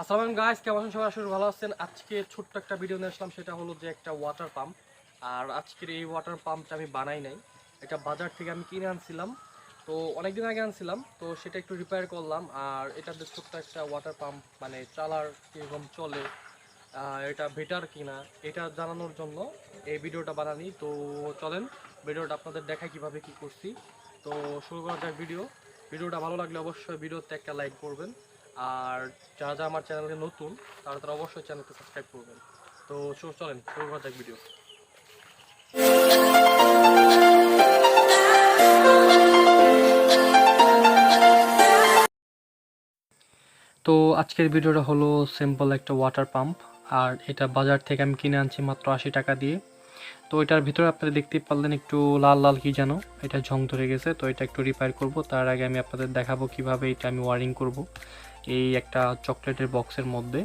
আসসালামু আলাইকুম গাইস, কেমন আছেন সবাই? আসলে ভালো আছেন। আজকে ছোট্ট একটা ভিডিও নিয়ে আসলাম, সেটা হলো যে একটা ওয়াটার পাম্প। আর আজকের এই ওয়াটার পাম্পটা আমি বানাই নাই, এটা বাজার থেকে আমি কিনে আনছিলাম। তো অনেকদিন আগে আনছিলাম, তো সেটা একটু রিপেয়ার করলাম। আর এটাতে ছোট্ট একটা ওয়াটার পাম্প মানে চালার কীরকম চলে, এটা বেটার কিনা এটা জানানোর জন্য এই ভিডিওটা বানানি। তো চলেন ভিডিওটা আপনাদের দেখাই কীভাবে কী করছি। তো শুরু করা যাক ভিডিওটা ভালো লাগলে অবশ্যই ভিডিওতে একটা লাইক করবেন। আর যারা আমার চ্যানেলে নতুন তারা অবশ্যই চ্যানেলকে সাবস্ক্রাইব করবেন। তো চলেন শুরু করা যাক ভিডিও। তো আজকের ভিডিওটা হলো সিম্পল একটা ওয়াটার পাম্প। আর এটা বাজার থেকে আমি কিনে আনছি মাত্র 80 টাকা দিয়ে। তো এটার ভিতরে আপনারা দেখতে পারলেন একটু লাল লাল কি যেন, এটা ঝং ধরে গেছে। তো এটা একটু রিপেয়ার করব, তার আগে আমি আপনাদের দেখাবো কিভাবে এটা আমি ওয়ারিং করব এই একটা চকলেটের বক্সের মধ্যে।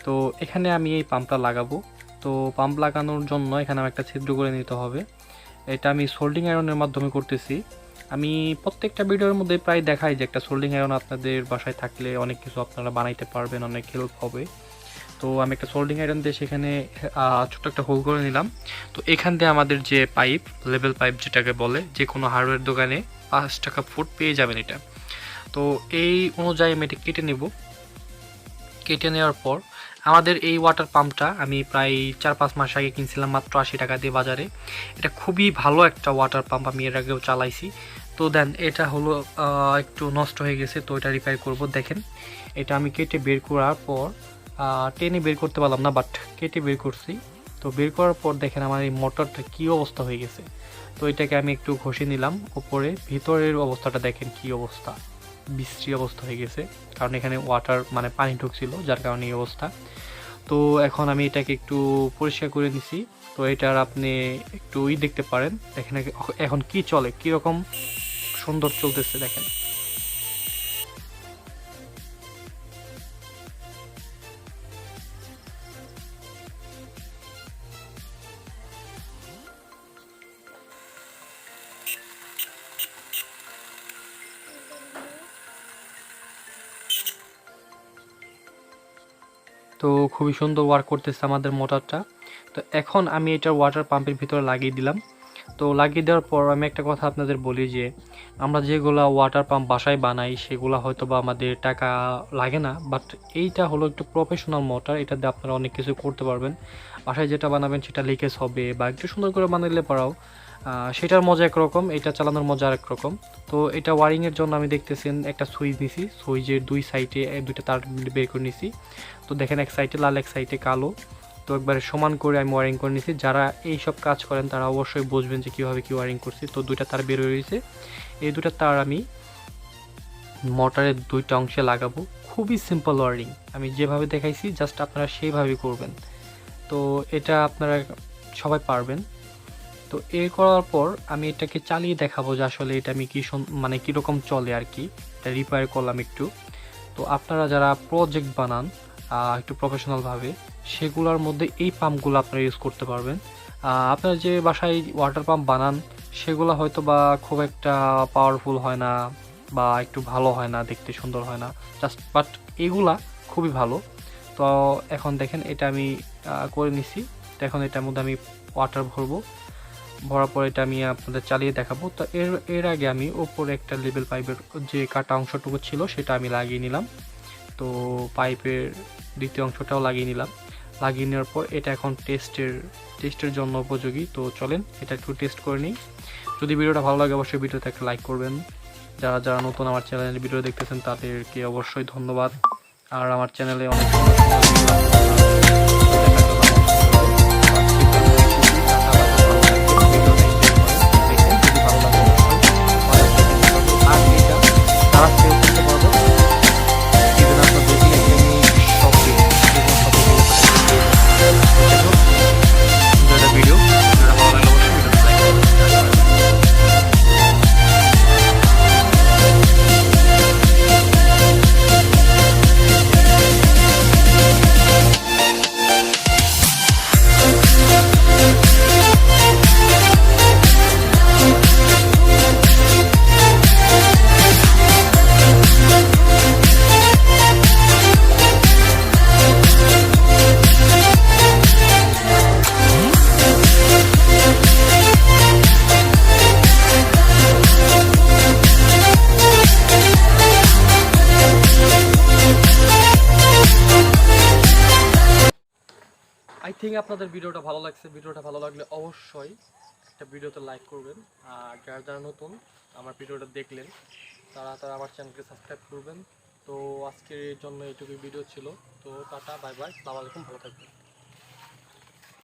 তো এখানে আমি এই পাম্পটা লাগাবো। তো পাম্প লাগানোর জন্য এখানে একটা ছিদ্র করে নিতে হবে। এটা আমি সোল্ডিং আয়রনের মাধ্যমে করতেছি। আমি প্রত্যেকটা ভিডিওর মধ্যে প্রায় দেখাই যে একটা সোল্ডিং আয়রন আপনাদের বাসায় থাকলে অনেক কিছু আপনারা বানাইতে পারবেন, অনেক হেল্প হবে। তো আমি একটা সোল্ডিং আয়রন দিয়ে সেখানে ছোট্ট একটা হোল করে নিলাম। তো এখান দিয়ে আমাদের যে পাইপ, লেভেল পাইপ যেটাকে বলে, যে কোনো হার্ডওয়্যার দোকানে 5 টাকা ফুট পেয়ে যাবেন এটা। তো এই অনুযায়ী আমি এটা কেটে নেব। কেটে নেওয়ার পর আমাদের এই ওয়াটার পাম্পটা আমি প্রায় 4-5 মাস আগে কিনছিলাম মাত্র 80 টাকা দিয়ে বাজারে। এটা খুবই ভালো একটা ওয়াটার পাম্প, আমি এর আগেও চালাইছি। তো দেন এটা হলো একটু নষ্ট হয়ে গেছে, তো এটা রিপেয়ার করব। দেখেন এটা আমি কেটে বের করার পর টেনে বের করতে পারলাম না, বাট কেটে বের করছি। তো বের করার পর দেখেন আমার এই মোটরটা কী অবস্থা হয়ে গেছে। তো এটাকে আমি একটু ঘষে নিলাম উপরে, ভিতরের অবস্থাটা দেখেন কি অবস্থা, বিশ্রী অবস্থা হয়ে গেছে। কারণ এখানে ওয়াটার মানে পানি ঢুকছিল, যার কারণে এই অবস্থা। তো এখন আমি এটাকে একটু পরিষ্কার করে নিছি। তো এটার আপনি একটু দেখতে পারেন, দেখেন এখন কি চলে, কীরকম সুন্দর চলতেছে দেখেন। তো খুবই সুন্দর ওয়ার্ক করতেছে আমাদের মোটরটা। তো এখন আমি এটার ওয়াটার পাম্পের ভিতরে লাগিয়ে দিলাম। তো লাগিয়ে দেওয়ার পর আমি একটা কথা আপনাদের বলি যে আমরা যেগুলো ওয়াটার পাম্প বাসায় বানাই সেগুলো হয়তো বা আমাদের টাকা লাগে না, বাট এইটা হলো একটু প্রফেশনাল মোটর। এটাতে আপনারা অনেক কিছু করতে পারবেন। বাসায় যেটা বানাবেন সেটা লিকেজ হবে, বা একটু সুন্দর করে বানাইলে পারাও সেটার মজা একরকম, এটা চালানোর মজা আরেক রকম। তো এটা ওয়ারিংয়ের জন্য আমি দেখতেছেন একটা সুইচ নিছি, সুইচের দুই সাইডে দুইটা তার বের করে নিছি। তো দেখেন এক সাইডে লাল এক সাইডে কালো। তো একবারে সমান করে আমি ওয়ারিং করে নিছি। যারা এই সব কাজ করেন তারা অবশ্যই বুঝবেন যে কীভাবে কী ওয়ারিং করছি। তো দুইটা তার বের হয়ে রয়েছে, এই দুইটা তার আমি মোটরের দুইটা অংশে লাগাবো। খুবই সিম্পল ওয়ারিং, আমি যেভাবে দেখাইছি জাস্ট আপনারা সেইভাবেই করবেন। তো এটা আপনারা সবাই পারবেন। তো এর করার পর আমি এটাকে চালিয়ে দেখাবো যে আসলে এটা আমি কি মানে কীরকম চলে আর কি। এটা রিপেয়ার করলাম একটু। তো আপনারা যারা প্রজেক্ট বানান একটু প্রফেশনালভাবে, সেগুলোর মধ্যে এই পাম্পগুলো আপনারা ইউজ করতে পারবেন। আপনারা যে বাসায় ওয়াটার পাম্প বানান সেগুলো হয়তো বা খুব একটা পাওয়ারফুল হয় না, বা একটু ভালো হয় না, দেখতে সুন্দর হয় না জাস্ট, বাট এগুলা খুবই ভালো। তো এখন দেখেন এটা আমি করে নিছি। তো এখন এটার মধ্যে আমি ওয়াটার ভরার পর এটা আমি আপনাদের চালিয়ে দেখাবো। তো এর আগে আমি ওপরে একটা লেভেল পাইপের যে কাটা অংশটুকু ছিল সেটা আমি লাগিয়ে নিলাম। তো পাইপের দ্বিতীয় অংশটাও লাগিয়ে নিলাম। লাগিয়ে নেওয়ার পর এটা এখন টেস্টের জন্য উপযোগী। তো চলেন এটা একটু টেস্ট করে নিই। যদি ভিডিওটা ভালো লাগে অবশ্যই ভিডিওতে একটা লাইক করবেন। যারা যারা নতুন আমার চ্যানেলে ভিডিও দেখতেছেন তাদেরকে অবশ্যই ধন্যবাদ। আর আমার চ্যানেলে অনেক আই থিঙ্ক আপনাদের ভিডিওটা ভালো লাগছে। ভিডিওটা ভালো লাগলে অবশ্যই একটা ভিডিওতে লাইক করবেন, আর যারা যারা নতুন আমার ভিডিওটা দেখলেন তারা তারা আমার চ্যানেলকে সাবস্ক্রাইব করবেন। তো আজকের জন্য এইটুকুই ভিডিও ছিল। তো টাটা, বাই বাই, আসসালামু আলাইকুম, ভালো থাকবেন।